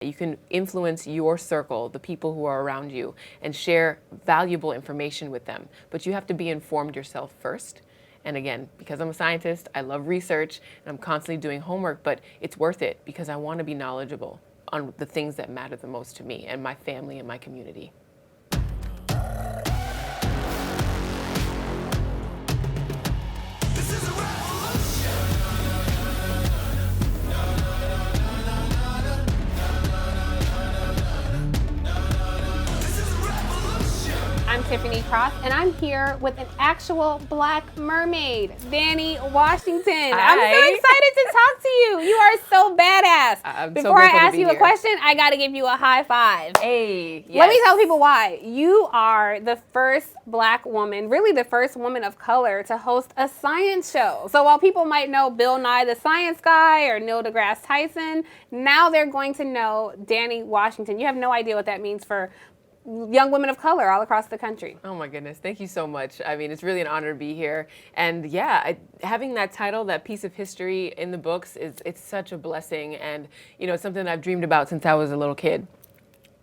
You can influence your circle, the people who are around you, and share valuable information with them. But you have to be informed yourself first. And again, because I'm a scientist, I love research, and I'm constantly doing homework, but it's worth it because I want to be knowledgeable on the things that matter the most to me and my family and my community. I'm Tiffany Cross, and I'm here with an actual black mermaid, Danni Washington. Hi. I'm so excited to talk to you. You are so badass. Before I ask you a question, I got to give you a high five. Hey, yes. Let me tell people why. You are the first black woman, really the first woman of color to host a science show. So while people might know Bill Nye the Science Guy or Neil deGrasse Tyson, now they're going to know Danni Washington. You have no idea what that means for young women of color all across the country. Oh my goodness, thank you so much. I mean, it's really an honor to be here. And yeah, having that title, that piece of history in the books, it's such a blessing. And you know, it's something that I've dreamed about since I was a little kid.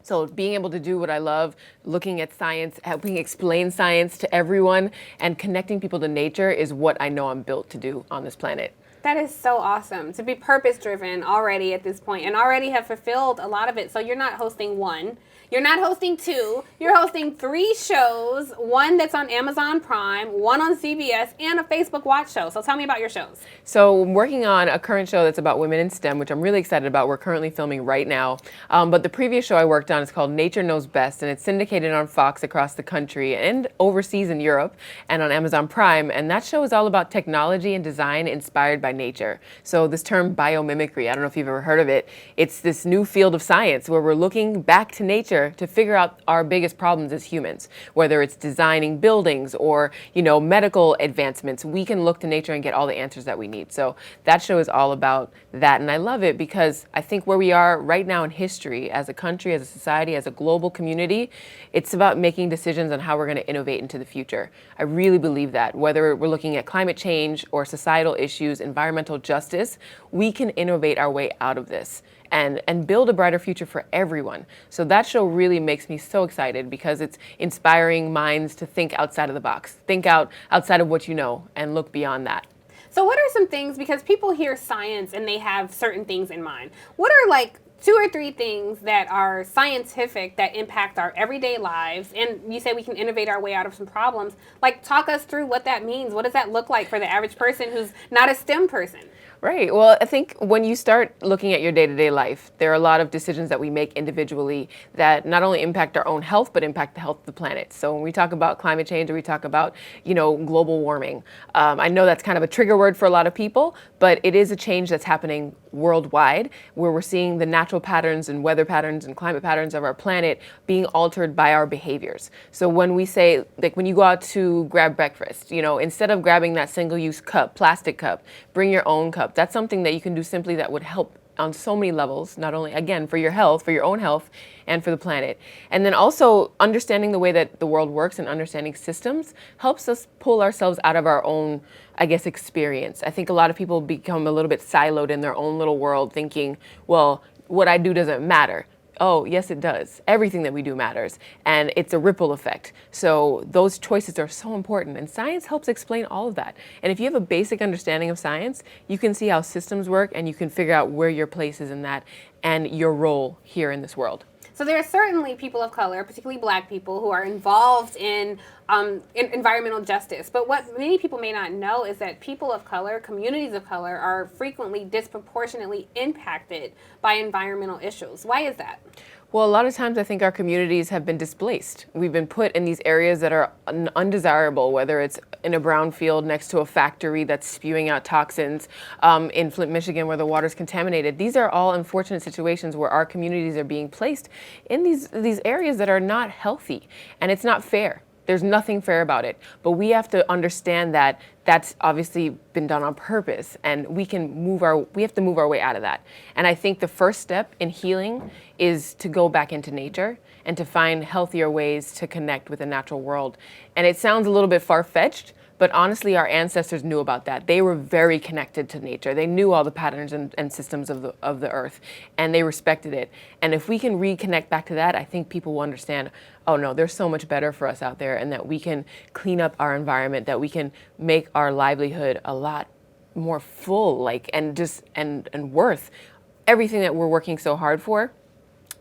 So being able to do what I love, looking at science, helping explain science to everyone, and connecting people to nature is what I know I'm built to do on this planet. That is so awesome, to be purpose-driven already at this point and already have fulfilled a lot of it. So you're not hosting one, you're not hosting two, you're hosting 3 shows, one that's on Amazon Prime, one on CBS, and a Facebook Watch show. So tell me about your shows. So I'm working on a current show that's about women in STEM, which I'm really excited about. We're currently filming right now. But the previous show I worked on is called Nature Knows Best, and it's syndicated on Fox across the country and overseas in Europe and on Amazon Prime. And that show is all about technology and design inspired by nature. So this term biomimicry, I don't know if you've ever heard of it. It's this new field of science where we're looking back to nature to figure out our biggest problems as humans, whether it's designing buildings or, you know, medical advancements. We can look to nature and get all the answers that we need. So that show is all about that. And I love it because I think where we are right now in history as a country, as a society, as a global community, it's about making decisions on how we're going to innovate into the future. I really believe that whether we're looking at climate change or societal issues, environmental justice, we can innovate our way out of this and build a brighter future for everyone. So that show really makes me so excited because it's inspiring minds to think outside of the box, think outside of what you know and look beyond that. So what are some things, because people hear science and they have certain things in mind, what are like 2 or 3 things that are scientific that impact our everyday lives? And you say we can innovate our way out of some problems. Like, talk us through what that means. What does that look like for the average person who's not a STEM person? Right. Well, I think when you start looking at your day-to-day life, there are a lot of decisions that we make individually that not only impact our own health, but impact the health of the planet. So when we talk about climate change or we talk about, you know, global warming, I know that's kind of a trigger word for a lot of people, but it is a change that's happening worldwide where we're seeing the natural patterns and weather patterns and climate patterns of our planet being altered by our behaviors. So when we say, like when you go out to grab breakfast, you know, instead of grabbing that single-use cup, plastic cup, bring your own cup. That's something that you can do simply that would help on so many levels, not only, again, for your health, for your own health, and for the planet. And then also understanding the way that the world works and understanding systems helps us pull ourselves out of our own, I guess, experience. I think a lot of people become a little bit siloed in their own little world thinking, well, what I do doesn't matter. Oh, yes, it does. Everything that we do matters, and it's a ripple effect. So those choices are so important, and science helps explain all of that. And if you have a basic understanding of science, you can see how systems work, and you can figure out where your place is in that and your role here in this world. So there are certainly people of color, particularly black people, who are involved in environmental justice. But what many people may not know is that people of color, communities of color, are frequently disproportionately impacted by environmental issues. Why is that? Well, a lot of times I think our communities have been displaced. We've been put in these areas that are undesirable, whether it's in a brown field next to a factory that's spewing out toxins, in Flint, Michigan, where the water's contaminated. These are all unfortunate situations where our communities are being placed in these areas that are not healthy, and it's not fair. There's nothing fair about it. But we have to understand that that's obviously been done on purpose, and we have to move our way out of that. And I think the first step in healing is to go back into nature and to find healthier ways to connect with the natural world. And it sounds a little bit far-fetched, But honestly, our ancestors knew about that. They were very connected to nature. They knew all the patterns and systems of the earth, and they respected it. And if we can reconnect back to that, I think people will understand, oh no, there's so much better for us out there, and that we can clean up our environment, that we can make our livelihood a lot more full, like, and just and worth everything that we're working so hard for.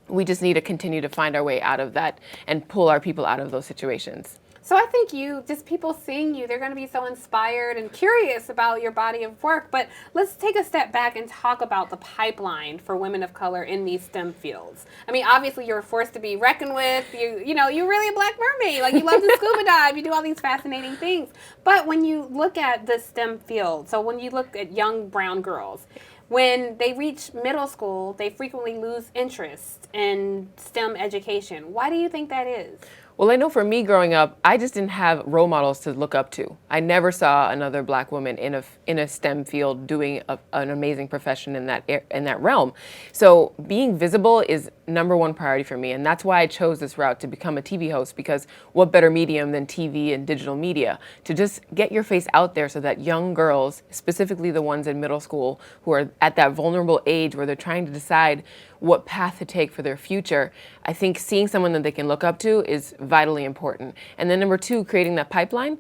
We just need to continue to find our way out of that and pull our people out of those situations. So I think just people seeing you, they're going to be so inspired and curious about your body of work. But let's take a step back and talk about the pipeline for women of color in these STEM fields. I mean, obviously you're a force to be reckoned with. You're really a black mermaid. Like, you love to scuba dive. You do all these fascinating things. But when you look at the STEM field, so when you look at young brown girls, when they reach middle school, they frequently lose interest in STEM education. Why do you think that is? Well, I know for me growing up, I just didn't have role models to look up to. I never saw another black woman in a STEM field doing an amazing profession in that realm. So being visible is #1 priority for me, and that's why I chose this route to become a TV host, because what better medium than TV and digital media to just get your face out there so that young girls, specifically the ones in middle school who are at that vulnerable age where they're trying to decide what path to take for their future, I think seeing someone that they can look up to is vitally important. And then #2, creating that pipeline,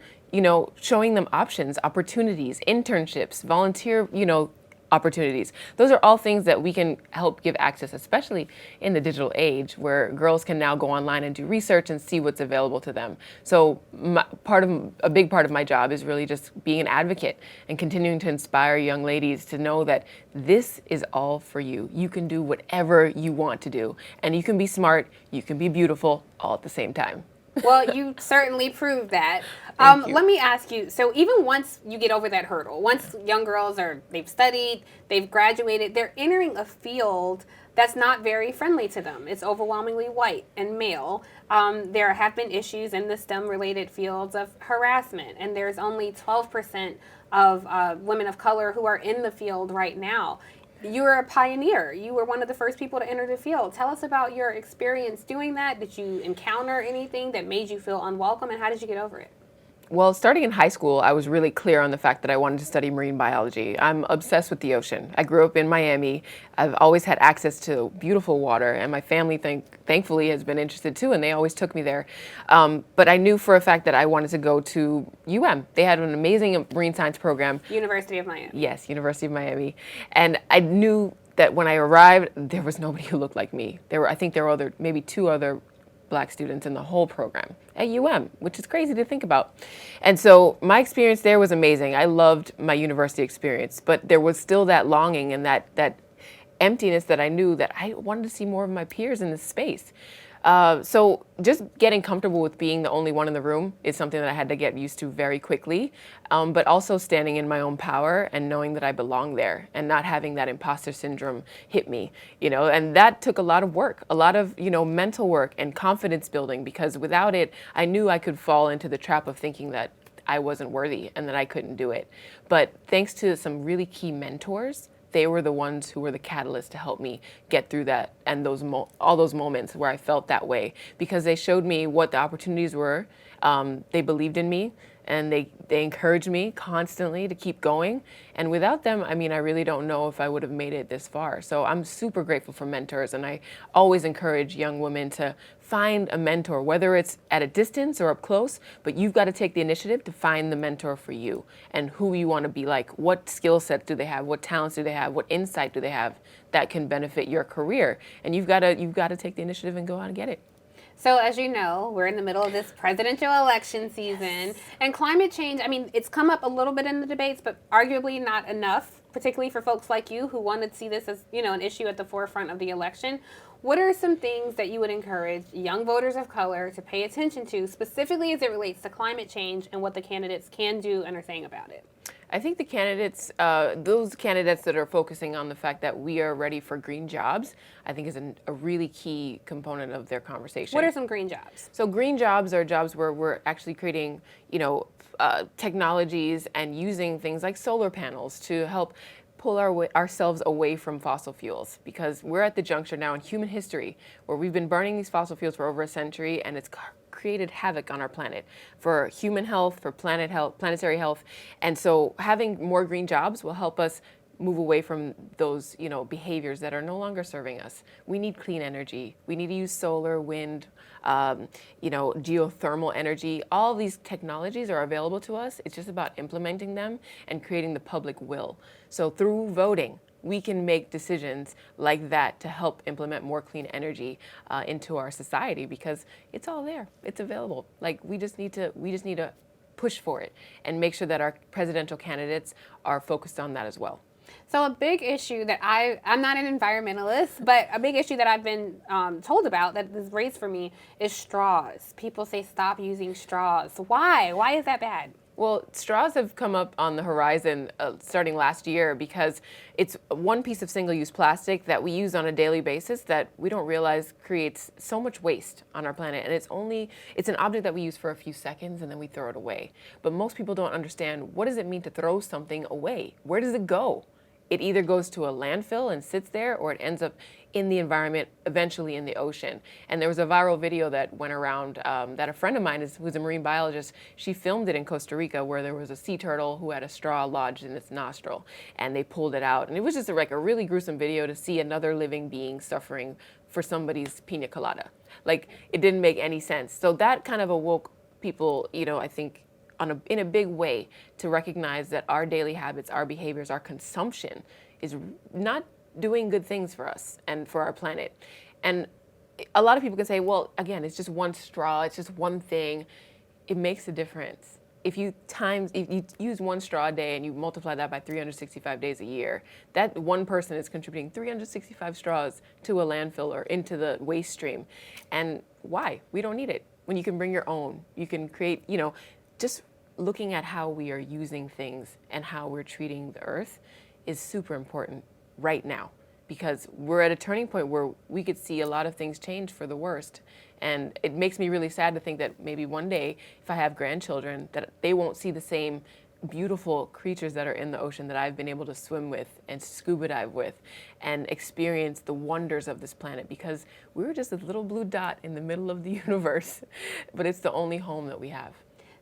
showing them options, opportunities, internships, volunteer, opportunities. Those are all things that we can help give access, especially in the digital age where girls can now go online and do research and see what's available to them. So a big part of my job is really just being an advocate and continuing to inspire young ladies to know that this is all for you. You can do whatever you want to do, and you can be smart, you can be beautiful, all at the same time. Well, you certainly proved that. Let me ask you, so even once you get over that hurdle, once young girls they've studied, they've graduated, they're entering a field that's not very friendly to them. It's overwhelmingly white and male. There have been issues in the STEM-related fields of harassment, and there's only 12% of women of color who are in the field right now. You were a pioneer. You were one of the first people to enter the field. Tell us about your experience doing that. Did you encounter anything that made you feel unwelcome, and how did you get over it? Well, starting in high school, I was really clear on the fact that I wanted to study marine biology. I'm obsessed with the ocean. I grew up in Miami. I've always had access to beautiful water, and my family, thankfully, has been interested too, and they always took me there. But I knew for a fact that I wanted to go to UM. They had an amazing marine science program. University of Miami. Yes, University of Miami. And I knew that when I arrived, there was nobody who looked like me. I think there were maybe 2 other black students in the whole program at UM, which is crazy to think about. And so my experience there was amazing. I loved my university experience, but there was still that longing and that emptiness that I knew that I wanted to see more of my peers in this space. So just getting comfortable with being the only one in the room is something that I had to get used to very quickly, but also standing in my own power and knowing that I belong there and not having that imposter syndrome hit me, and that took a lot of work, a lot of, mental work and confidence building, because without it, I knew I could fall into the trap of thinking that I wasn't worthy and that I couldn't do it. But thanks to some really key mentors, they were the ones who were the catalyst to help me get through that and all those moments where I felt that way, because they showed me what the opportunities were. They believed in me, and they encouraged me constantly to keep going. And without them, I really don't know if I would have made it this far. So I'm super grateful for mentors, and I always encourage young women to find a mentor, whether it's at a distance or up close, but you've got to take the initiative to find the mentor for you and who you want to be like. What skill sets do they have? What talents do they have? What insight do they have that can benefit your career? And you've got to take the initiative and go out and get it. So as you know, we're in the middle of this presidential election season, and climate change, it's come up a little bit in the debates, but arguably not enough, particularly for folks like you who want to see this as, an issue at the forefront of the election. What are some things that you would encourage young voters of color to pay attention to, specifically as it relates to climate change and what the candidates can do and are saying about it? I think the candidates, those candidates that are focusing on the fact that we are ready for green jobs, I think is a really key component of their conversation. What are some green jobs? So green jobs are jobs where we're actually creating, technologies and using things like solar panels to help pull ourselves away from fossil fuels, because we're at the juncture now in human history where we've been burning these fossil fuels for over a century, and it's created havoc on our planet for human health, for planet health, planetary health. And so having more green jobs will help us move away from those, behaviors that are no longer serving us. We need clean energy. We need to use solar, wind, geothermal energy. All of these technologies are available to us. It's just about implementing them and creating the public will. So through voting, we can make decisions like that to help implement more clean energy into our society, because it's all there. It's available. Like we just need to push for it and make sure that our presidential candidates are focused on that as well. So a big issue that I'm not an environmentalist, but a big issue that I've been told about that is raised for me is straws. People say stop using straws. Why? Why is that bad? Well, straws have come up on the horizon starting last year because it's one piece of single-use plastic that we use on a daily basis that we don't realize creates so much waste on our planet. And it's an object that we use for a few seconds and then we throw it away. But most people don't understand, what does it mean to throw something away? Where does it go? It either goes to a landfill and sits there, or it ends up in the environment, eventually in the ocean. And there was a viral video that went around that a friend of mine who's a marine biologist, she filmed it in Costa Rica, where there was a sea turtle who had a straw lodged in its nostril, and they pulled it out. And it was just a really gruesome video to see another living being suffering for somebody's pina colada. Like, it didn't make any sense. So that kind of awoke people, I think, in a big way, to recognize that our daily habits, our behaviors, our consumption is not doing good things for us and for our planet. And a lot of people can say, well, again, it's just one straw, it's just one thing. It makes a difference. If you use one straw a day and you multiply that by 365 days a year, that one person is contributing 365 straws to a landfill or into the waste stream. And why? We don't need it. When you can bring your own, you can create, just looking at how we are using things and how we're treating the earth is super important right now, because we're at a turning point where we could see a lot of things change for the worst. And it makes me really sad to think that maybe one day, if I have grandchildren, that they won't see the same beautiful creatures that are in the ocean that I've been able to swim with and scuba dive with and experience the wonders of this planet, because we were just a little blue dot in the middle of the universe, but it's the only home that we have.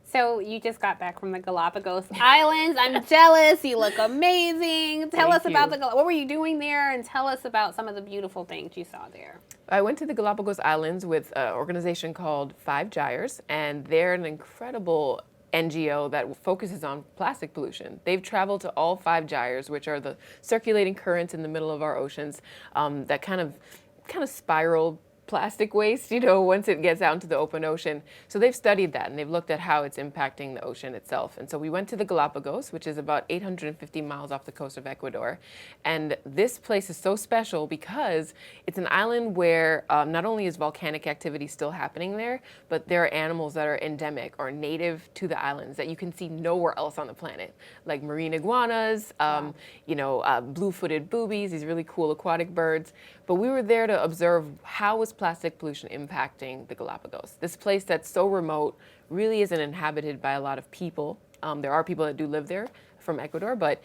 So you just got back from the Galapagos Islands. I'm jealous. You look amazing. Tell us about what were you doing there, and tell us about some of the beautiful things you saw there. I went to the Galapagos Islands with an organization called Five Gyres, and they're an incredible NGO that focuses on plastic pollution. They've traveled to all 5 gyres, which are the circulating currents in the middle of our oceans that kind of spiral plastic waste, once it gets out into the open ocean. So they've studied that, and they've looked at how it's impacting the ocean itself. And so we went to the Galapagos, which is about 850 miles off the coast of Ecuador. And this place is so special because it's an island where not only is volcanic activity still happening there, but there are animals that are endemic or native to the islands that you can see nowhere else on the planet, like marine iguanas, blue-footed boobies, these really cool aquatic birds. But we were there to observe how was plastic pollution impacting the Galapagos. This place that's so remote really isn't inhabited by a lot of people. There are people that do live there from Ecuador, but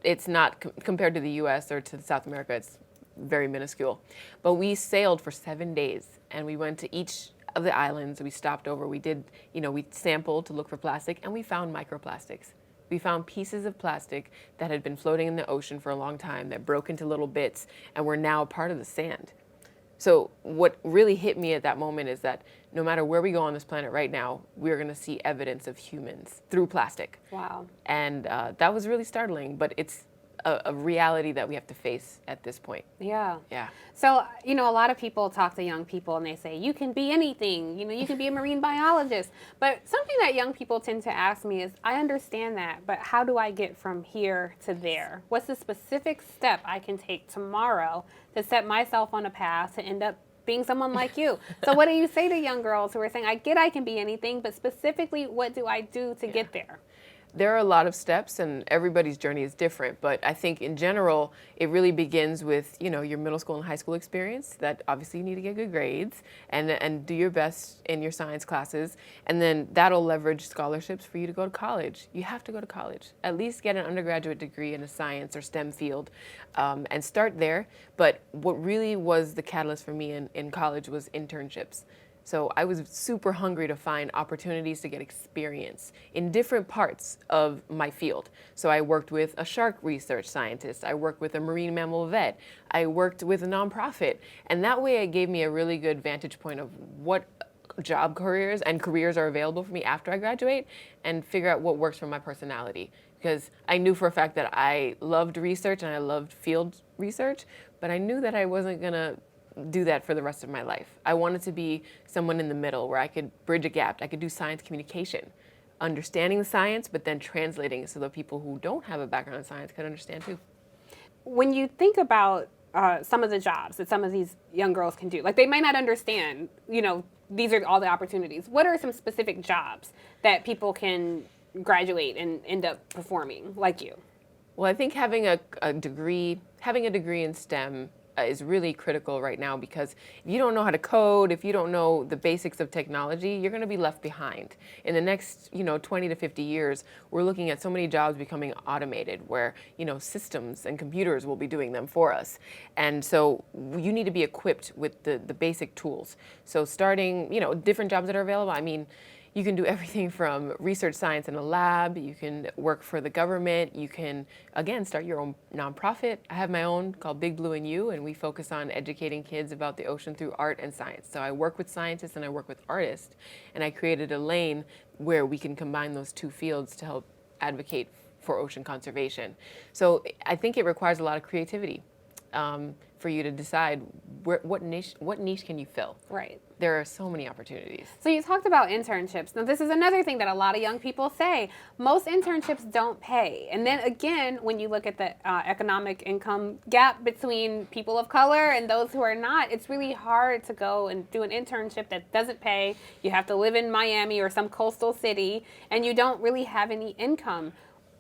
it's not compared to the US or to South America, it's very minuscule. But we sailed for 7 days, and we went to each of the islands. We stopped over, we did, we sampled to look for plastic, and we found microplastics. We found pieces of plastic that had been floating in the ocean for a long time that broke into little bits and were now part of the sand. So what really hit me at that moment is that no matter where we go on this planet right now, we're going to see evidence of humans through plastic. Wow. And that was really startling, but it's a reality that we have to face at this point. Yeah. Yeah. So, a lot of people talk to young people and they say, you can be anything, you can be a marine biologist. But something that young people tend to ask me is, I understand that, but how do I get from here to there? What's the specific step I can take tomorrow to set myself on a path to end up being someone like you? So what do you say to young girls who are saying, I get I can be anything, but specifically, what do I do to get there? There are a lot of steps, and everybody's journey is different, but I think in general it really begins with, your middle school and high school experience, that obviously you need to get good grades and do your best in your science classes, and then that'll leverage scholarships for you to go to college. You have to go to college, at least get an undergraduate degree in a science or STEM field, and start there. But what really was the catalyst for me in college was internships. So I was super hungry to find opportunities to get experience in different parts of my field. So I worked with a shark research scientist, I worked with a marine mammal vet, I worked with a nonprofit, and that way it gave me a really good vantage point of what job careers are available for me after I graduate, and figure out what works for my personality. Because I knew for a fact that I loved research and I loved field research, but I knew that I wasn't gonna do that for the rest of my life. I wanted to be someone in the middle where I could bridge a gap. I could do science communication, understanding the science, but then translating it so that people who don't have a background in science could understand too. When you think about some of the jobs that some of these young girls can do, like they might not understand, these are all the opportunities. What are some specific jobs that people can graduate and end up performing like you? Well, I think having a degree in STEM is really critical right now, because if you don't know how to code, if you don't know the basics of technology, you're going to be left behind. In the next, 20 to 50 years, we're looking at so many jobs becoming automated where, systems and computers will be doing them for us. And so you need to be equipped with the basic tools. So starting, different jobs that are available. I mean, you can do everything from research science in a lab, you can work for the government, you can, again, start your own nonprofit. I have my own called Big Blue and You, and we focus on educating kids about the ocean through art and science. So I work with scientists and I work with artists, and I created a lane where we can combine those two fields to help advocate for ocean conservation. So I think it requires a lot of creativity for you to decide what niche can you fill. Right. There are so many opportunities. So you talked about internships. Now this is another thing that a lot of young people say. Most internships don't pay. And then again, when you look at the economic income gap between people of color and those who are not, it's really hard to go and do an internship that doesn't pay. You have to live in Miami or some coastal city, and you don't really have any income.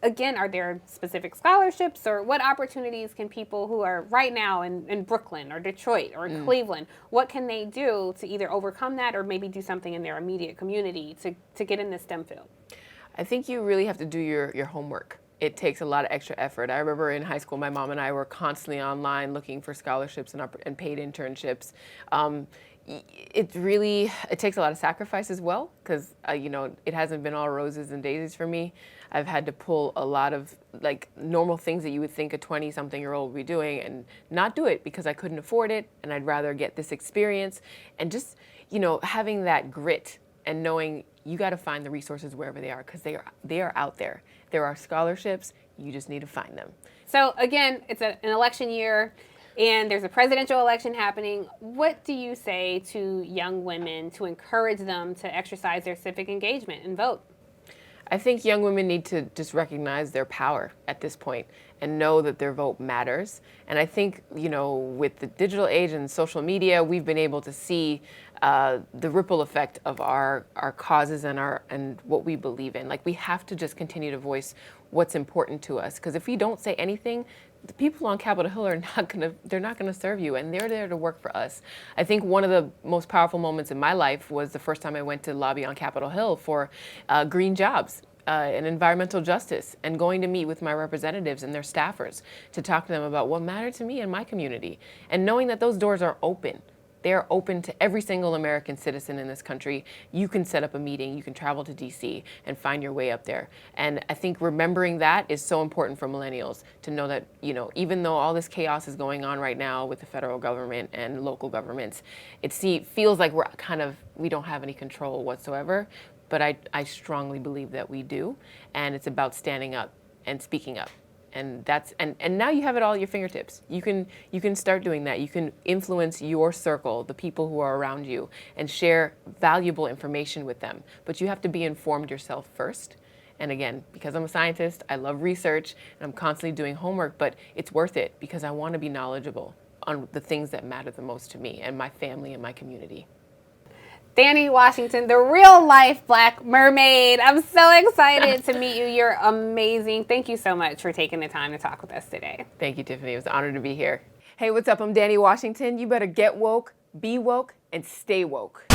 Again, are there specific scholarships, or what opportunities can people who are right now in Brooklyn or Detroit or Cleveland, what can they do to either overcome that or maybe do something in their immediate community to get in the STEM field? I think you really have to do your homework. It takes a lot of extra effort. I remember in high school, my mom and I were constantly online looking for scholarships and paid internships. It takes a lot of sacrifice as well, because it hasn't been all roses and daisies for me. I've had to pull a lot of normal things that you would think a 20-something-year-old would be doing and not do it because I couldn't afford it, and I'd rather get this experience. And just having that grit and knowing you got to find the resources wherever they are, because they are out there. There are scholarships. You just need to find them. So again, it's an election year, and there's a presidential election happening. What do you say to young women to encourage them to exercise their civic engagement and vote? I think young women need to just recognize their power at this point and know that their vote matters. And I think, with the digital age and social media, we've been able to see the ripple effect of our causes and what we believe in. We have to just continue to voice what's important to us, because if we don't say anything, the people on Capitol Hill they're not gonna serve you, and they're there to work for us. I think one of the most powerful moments in my life was the first time I went to lobby on Capitol Hill for green jobs and environmental justice, and going to meet with my representatives and their staffers to talk to them about what mattered to me and my community, and knowing that those doors are open. They are open to every single American citizen in this country. You can set up a meeting, you can travel to DC and find your way up there. And I think remembering that is so important for millennials, to know that, even though all this chaos is going on right now with the federal government and local governments, it feels like we don't have any control whatsoever, but I strongly believe that we do. And it's about standing up and speaking up. And now you have it all at your fingertips. You can start doing that. You can influence your circle, the people who are around you, and share valuable information with them. But you have to be informed yourself first. And again, because I'm a scientist, I love research, and I'm constantly doing homework, but it's worth it because I want to be knowledgeable on the things that matter the most to me and my family and my community. Danni Washington, the real life Black mermaid. I'm so excited to meet you. You're amazing. Thank you so much for taking the time to talk with us today. Thank you, Tiffany. It was an honor to be here. Hey, what's up? I'm Danni Washington. You better get woke, be woke, and stay woke.